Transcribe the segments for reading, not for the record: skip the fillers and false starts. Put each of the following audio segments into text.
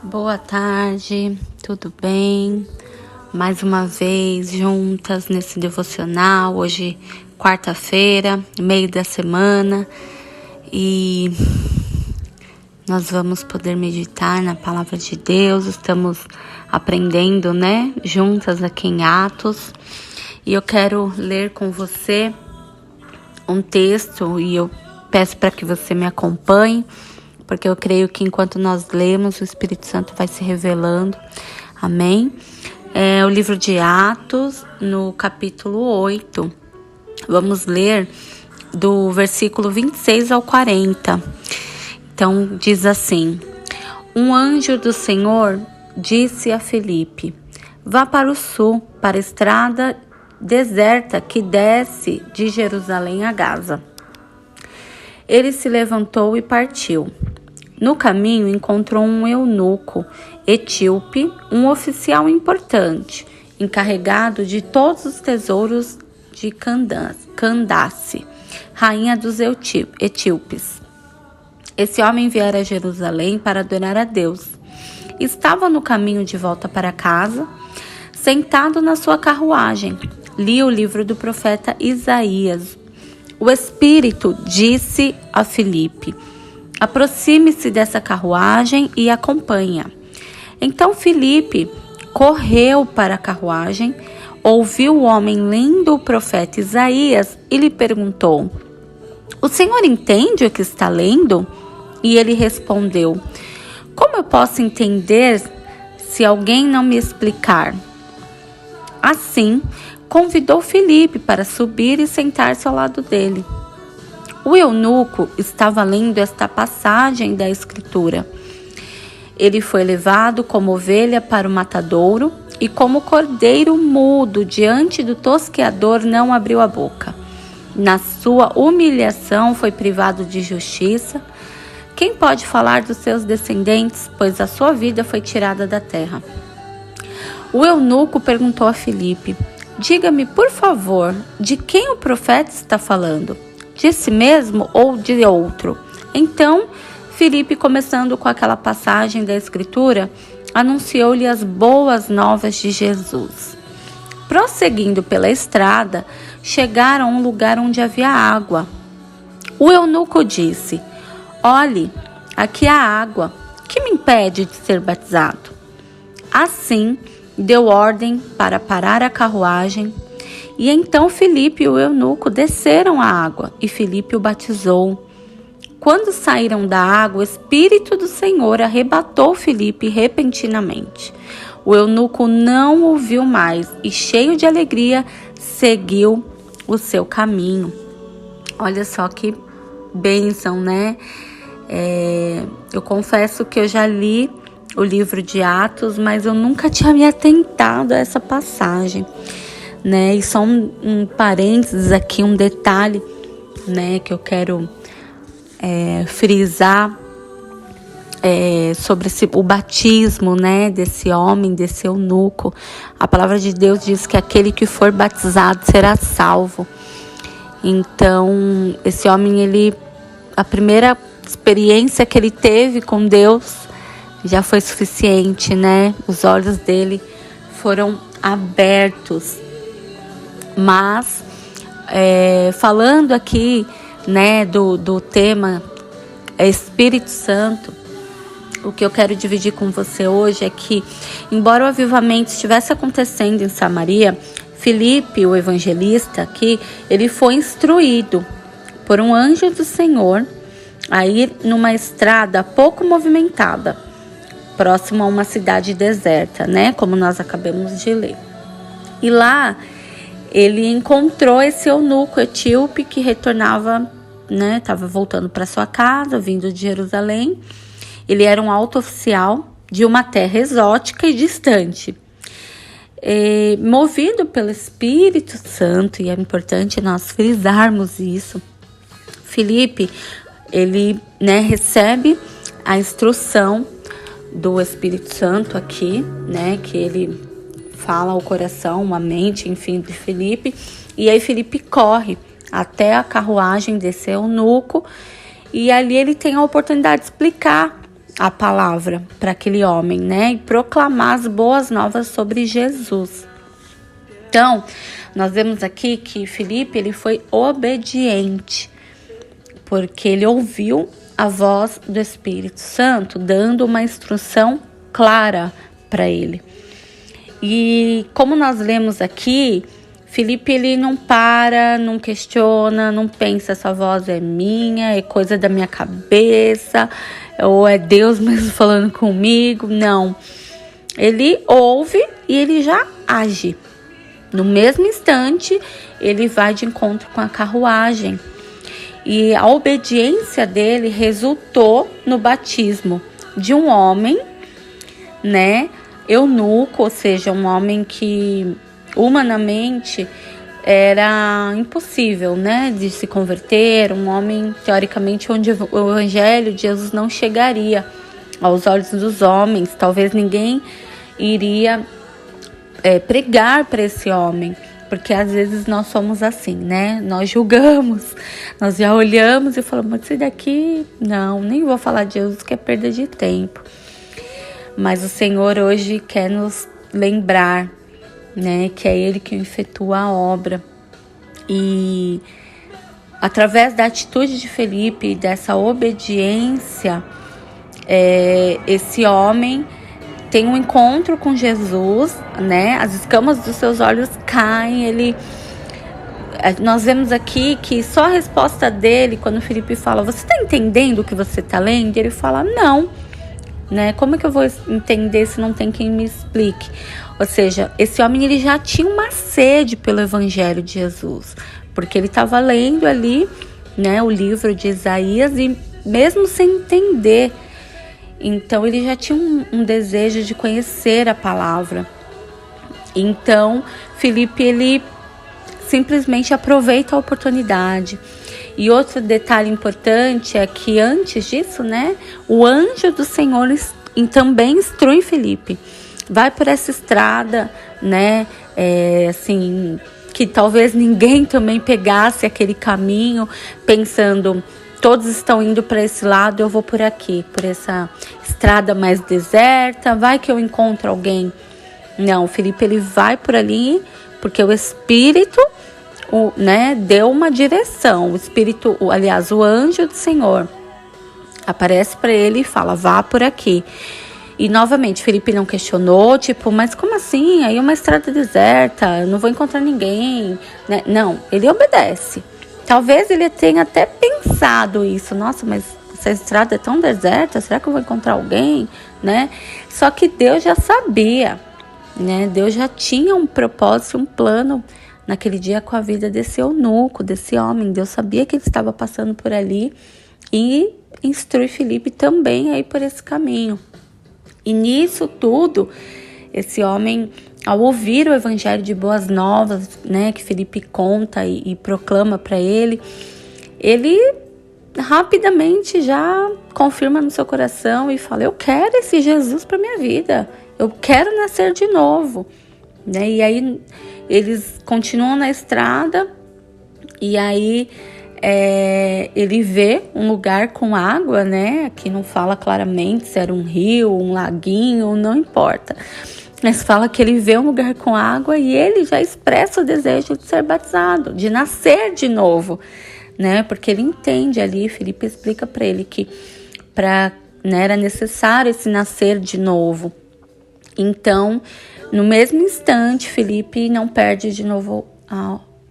Boa tarde, tudo bem? Mais uma vez juntas nesse devocional, hoje quarta-feira, meio da semana, e nós vamos poder meditar na palavra de Deus. Estamos aprendendo, juntas aqui em Atos, e eu quero ler com você um texto e eu peço para que você me acompanhe, porque eu creio que enquanto nós lemos, o Espírito Santo vai se revelando. Amém? É o livro de Atos, no capítulo 8. Vamos ler do versículo 26 ao 40. Então, diz assim: Um anjo do Senhor disse a Filipe: Vá para o sul, para a estrada deserta que desce de Jerusalém a Gaza. Ele se levantou e partiu. No caminho encontrou um eunuco etíope, um oficial importante, encarregado de todos os tesouros de Candace, rainha dos etíopes. Esse homem viera a Jerusalém para adorar a Deus. Estava no caminho de volta para casa, sentado na sua carruagem. Lia o livro do profeta Isaías. O Espírito disse a Filipe: Aproxime-se dessa carruagem e acompanha. Então Filipe correu para a carruagem, ouviu o homem lendo o profeta Isaías e lhe perguntou: O senhor entende o que está lendo? E ele respondeu: Como eu posso entender se alguém não me explicar? Assim, convidou Filipe para subir e sentar-se ao lado dele. O eunuco estava lendo esta passagem da Escritura. Ele foi levado como ovelha para o matadouro e como cordeiro mudo diante do tosqueador não abriu a boca. Na sua humilhação foi privado de justiça. Quem pode falar dos seus descendentes, pois a sua vida foi tirada da terra? O eunuco perguntou a Filipe: Diga-me, por favor, de quem o profeta está falando? De si mesmo ou de outro? Então, Filipe, começando com aquela passagem da Escritura, anunciou-lhe as boas novas de Jesus. Prosseguindo pela estrada, chegaram a um lugar onde havia água. O eunuco disse: Olhe, aqui há água. Que me impede de ser batizado? Assim, deu ordem para parar a carruagem. E então Filipe e o eunuco desceram a água, e Filipe o batizou. Quando saíram da água, o Espírito do Senhor arrebatou Filipe repentinamente. O eunuco não ouviu mais, e cheio de alegria, seguiu o seu caminho. Olha só que bênção, né? Eu confesso que eu já li o livro de Atos, mas eu nunca tinha me atentado a essa passagem. E só um parênteses aqui, um detalhe, que eu quero frisar sobre o batismo, desse homem, desse eunuco. A palavra de Deus diz que aquele que for batizado será salvo. Então, esse homem, a primeira experiência que ele teve com Deus já foi suficiente, Os olhos dele foram abertos. Mas, falando aqui, do tema Espírito Santo, o que eu quero dividir com você hoje é que, embora o avivamento estivesse acontecendo em Samaria, Filipe, o evangelista aqui, ele foi instruído por um anjo do Senhor a ir numa estrada pouco movimentada, próximo a uma cidade deserta, como nós acabamos de ler. E lá ele encontrou esse eunuco etíope que retornava, estava voltando para sua casa, vindo de Jerusalém. Ele era um alto oficial de uma terra exótica e distante. Movido pelo Espírito Santo, e é importante nós frisarmos isso, Filipe, ele recebe a instrução do Espírito Santo aqui, que ele fala ao coração, a mente, enfim, de Filipe. E aí Filipe corre até a carruagem desse eunuco, e ali ele tem a oportunidade de explicar a palavra para aquele homem, né? E proclamar as boas novas sobre Jesus. Então, nós vemos aqui que Filipe, ele foi obediente, porque ele ouviu a voz do Espírito Santo, dando uma instrução clara para ele. E como nós lemos aqui, Filipe, ele não para, não questiona, não pensa, essa voz é minha, é coisa da minha cabeça, ou é Deus mesmo falando comigo. Não, ele ouve e ele já age. No mesmo instante, ele vai de encontro com a carruagem. E a obediência dele resultou no batismo de um homem, né, eunuco, ou seja, um homem que humanamente era impossível, né, de se converter, um homem, teoricamente, onde o evangelho de Jesus não chegaria aos olhos dos homens. Talvez ninguém iria pregar para esse homem, porque às vezes nós somos assim, né? Nós julgamos, nós já olhamos e falamos, isso daqui, não, nem vou falar de Jesus, que é perda de tempo. Mas o Senhor hoje quer nos lembrar, né, que é Ele que efetua a obra. E através da atitude de Filipe, dessa obediência, esse homem tem um encontro com Jesus, né? As escamas dos seus olhos caem. Nós vemos aqui que só a resposta dele, quando Filipe fala, você está entendendo o que você está lendo? Ele fala, não, né? Como é que eu vou entender se não tem quem me explique? Ou seja, esse homem, ele já tinha uma sede pelo evangelho de Jesus, porque ele estava lendo ali, né, o livro de Isaías, e mesmo sem entender, então ele já tinha um desejo de conhecer a palavra. Então Filipe, ele simplesmente aproveita a oportunidade. E outro detalhe importante é que antes disso, né, o anjo do Senhor também instrui Filipe. Vai por essa estrada, né, assim, que talvez ninguém também pegasse aquele caminho, pensando, todos estão indo para esse lado, eu vou por aqui, por essa estrada mais deserta, vai que eu encontro alguém. Não, Filipe, ele vai por ali, porque o Espírito, né, deu uma direção. O Espírito, aliás, o anjo do Senhor aparece para ele e fala, vá por aqui. E novamente, Filipe não questionou, tipo, mas como assim? Aí é uma estrada deserta, eu não vou encontrar ninguém, né? Não, ele obedece. Talvez ele tenha até pensado isso. Nossa, mas essa estrada é tão deserta, será que eu vou encontrar alguém, né? Só que Deus já sabia, né? Deus já tinha um propósito, um plano naquele dia com a vida desse eunuco, desse homem. Deus sabia que ele estava passando por ali e instrui Filipe também aí por esse caminho. E nisso tudo, esse homem, ao ouvir o evangelho de boas novas, né, que Filipe conta e proclama para ele rapidamente já confirma no seu coração e fala, eu quero esse Jesus para minha vida, eu quero nascer de novo, né? E aí eles continuam na estrada e aí ele vê um lugar com água, né? Aqui não fala claramente se era um rio, um laguinho, não importa. Mas fala que ele vê um lugar com água e ele já expressa o desejo de ser batizado, de nascer de novo, né? Porque ele entende ali, Filipe explica para ele que né, era necessário esse nascer de novo. Então, no mesmo instante, Filipe não perde de novo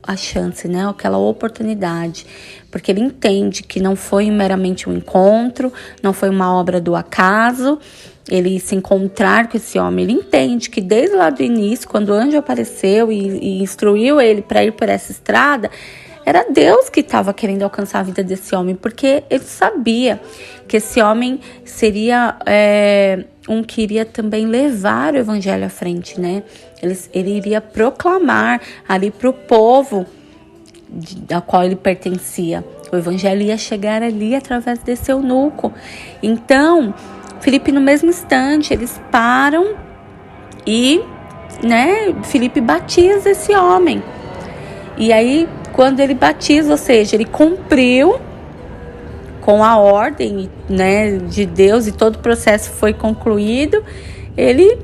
a chance, né? Aquela oportunidade, porque ele entende que não foi meramente um encontro, não foi uma obra do acaso, ele se encontrar com esse homem. Ele entende que desde lá do início, quando o anjo apareceu e instruiu ele para ir por essa estrada, era Deus que estava querendo alcançar a vida desse homem, porque ele sabia que esse homem seria um que iria também levar o evangelho à frente, né? Ele iria proclamar ali para o povo a qual ele pertencia. O evangelho ia chegar ali através desse eunuco. Então, Filipe, no mesmo instante, eles param e, né, Filipe batiza esse homem. E aí, quando ele batiza, ou seja, ele cumpriu com a ordem, né, de Deus, e todo o processo foi concluído, ele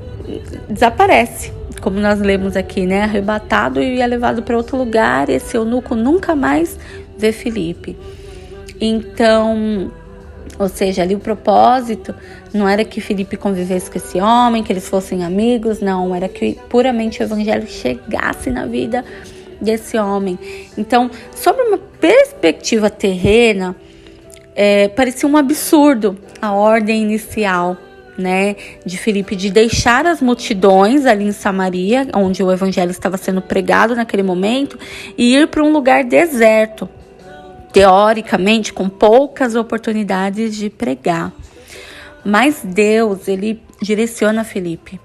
desaparece, como nós lemos aqui, né, arrebatado e é levado para outro lugar. Esse eunuco nunca mais vê Filipe. Então, ou seja, ali o propósito não era que Filipe convivesse com esse homem, que eles fossem amigos, não, era que puramente o evangelho chegasse na vida desse homem. Então, sobre uma perspectiva terrena, parecia um absurdo a ordem inicial, né, de Filipe de deixar as multidões ali em Samaria, onde o evangelho estava sendo pregado naquele momento, e ir para um lugar deserto, teoricamente com poucas oportunidades de pregar. Mas Deus, ele direciona Filipe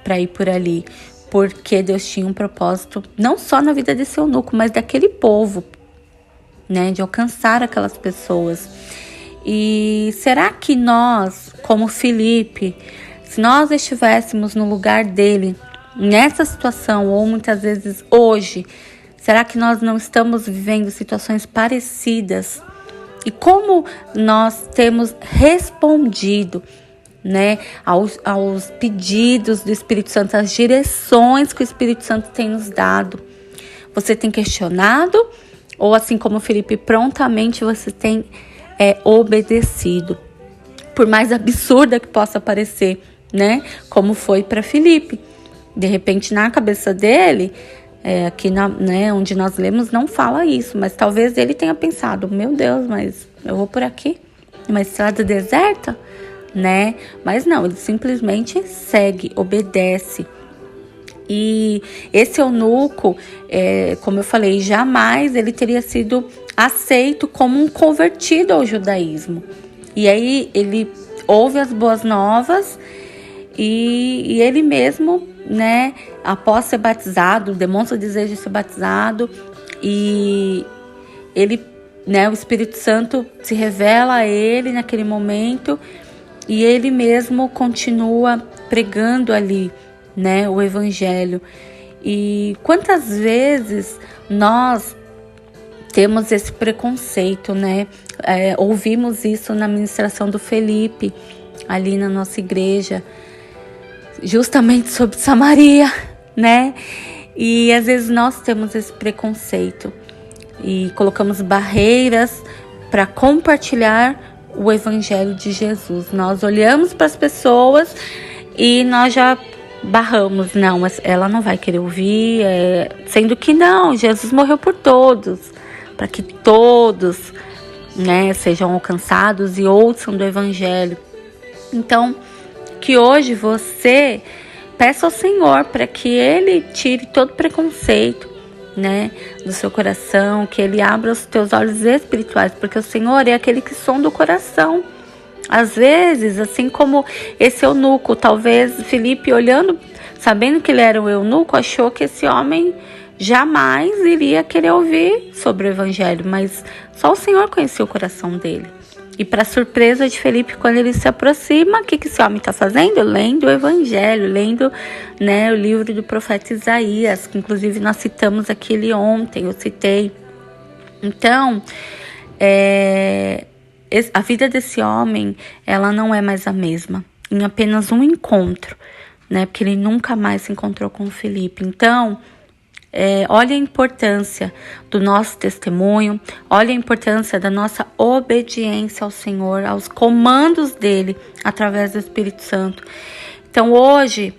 para ir por ali, porque Deus tinha um propósito não só na vida desse eunuco, mas daquele povo, né, de alcançar aquelas pessoas. E será que nós, como Filipe, se nós estivéssemos no lugar dele, nessa situação, ou muitas vezes hoje, será que nós não estamos vivendo situações parecidas? E como nós temos respondido, né, aos pedidos do Espírito Santo, às direções que o Espírito Santo tem nos dado? Você tem questionado? Ou assim como Filipe, prontamente você tem obedecido? Por mais absurda que possa parecer, né? Como foi para Filipe. De repente, na cabeça dele, aqui né, onde nós lemos, não fala isso, mas talvez ele tenha pensado: meu Deus, mas eu vou por aqui, uma estrada deserta, né? Mas não, ele simplesmente segue, obedece. E esse eunuco, como eu falei, jamais ele teria sido aceito como um convertido ao judaísmo. E aí ele ouve as boas novas e ele mesmo, né, após ser batizado, demonstra o desejo de ser batizado, e ele, né, o Espírito Santo se revela a ele naquele momento, e ele mesmo continua pregando ali, né, o evangelho. E quantas vezes nós temos esse preconceito, né? Ouvimos isso na ministração do Felipe, ali na nossa igreja, justamente sobre Samaria, né? E às vezes nós temos esse preconceito e colocamos barreiras para compartilhar o evangelho de Jesus. Nós olhamos para as pessoas e nós já barramos: não, mas ela não vai querer ouvir, sendo que não, Jesus morreu por todos, para que todos, né, sejam alcançados e ouçam do evangelho. Então, que hoje você peça ao Senhor para que Ele tire todo preconceito, né, do seu coração, que Ele abra os teus olhos espirituais, porque o Senhor é aquele que sonda o coração. Às vezes, assim como esse eunuco, talvez Filipe, olhando, sabendo que ele era um eunuco, achou que esse homem jamais iria querer ouvir sobre o evangelho, mas só o Senhor conhecia o coração dele. E para surpresa de Filipe, quando ele se aproxima, o que esse homem está fazendo? Lendo o evangelho, lendo, né, o livro do profeta Isaías, que inclusive nós citamos aquele ontem, eu citei. Então, a vida desse homem, ela não é mais a mesma, em apenas um encontro, né? Porque ele nunca mais se encontrou com o Filipe. Então, olha a importância do nosso testemunho, olha a importância da nossa obediência ao Senhor, aos comandos dele, através do Espírito Santo. Então, hoje,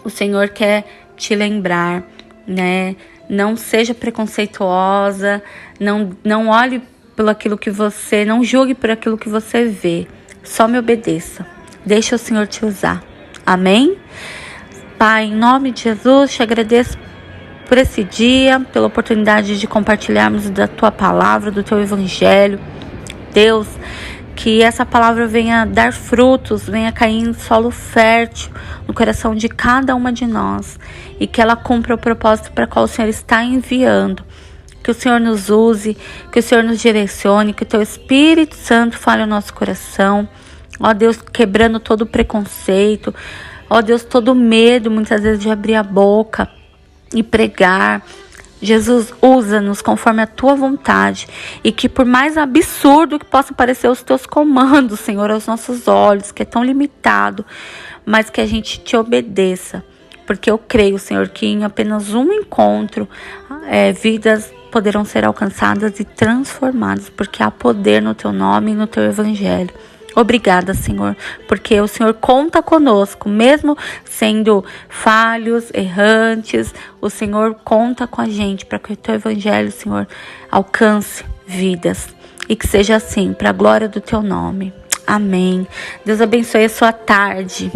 o Senhor quer te lembrar, né? Não seja preconceituosa, não olhe pelo aquilo que você, não julgue por aquilo que você vê. Só me obedeça. Deixa o Senhor te usar. Amém? Pai, em nome de Jesus, te agradeço por esse dia, pela oportunidade de compartilharmos da tua palavra, do teu evangelho. Deus, que essa palavra venha dar frutos, venha cair em solo fértil no coração de cada uma de nós, e que ela cumpra o propósito para qual o Senhor está enviando. Que o Senhor nos use, que o Senhor nos direcione, que o teu Espírito Santo fale ao nosso coração. Ó Deus, quebrando todo o preconceito. Ó Deus, todo o medo, muitas vezes, de abrir a boca e pregar. Jesus, usa-nos conforme a tua vontade e que por mais absurdo que possam parecer os teus comandos, Senhor, aos nossos olhos, que é tão limitado, mas que a gente te obedeça, porque eu creio, Senhor, que em apenas um encontro, vidas poderão ser alcançadas e transformadas, porque há poder no teu nome e no teu evangelho. Obrigada, Senhor, porque o Senhor conta conosco, mesmo sendo falhos, errantes, o Senhor conta com a gente para que o teu evangelho, Senhor, alcance vidas e que seja assim, para a glória do teu nome. Amém. Deus abençoe a sua tarde.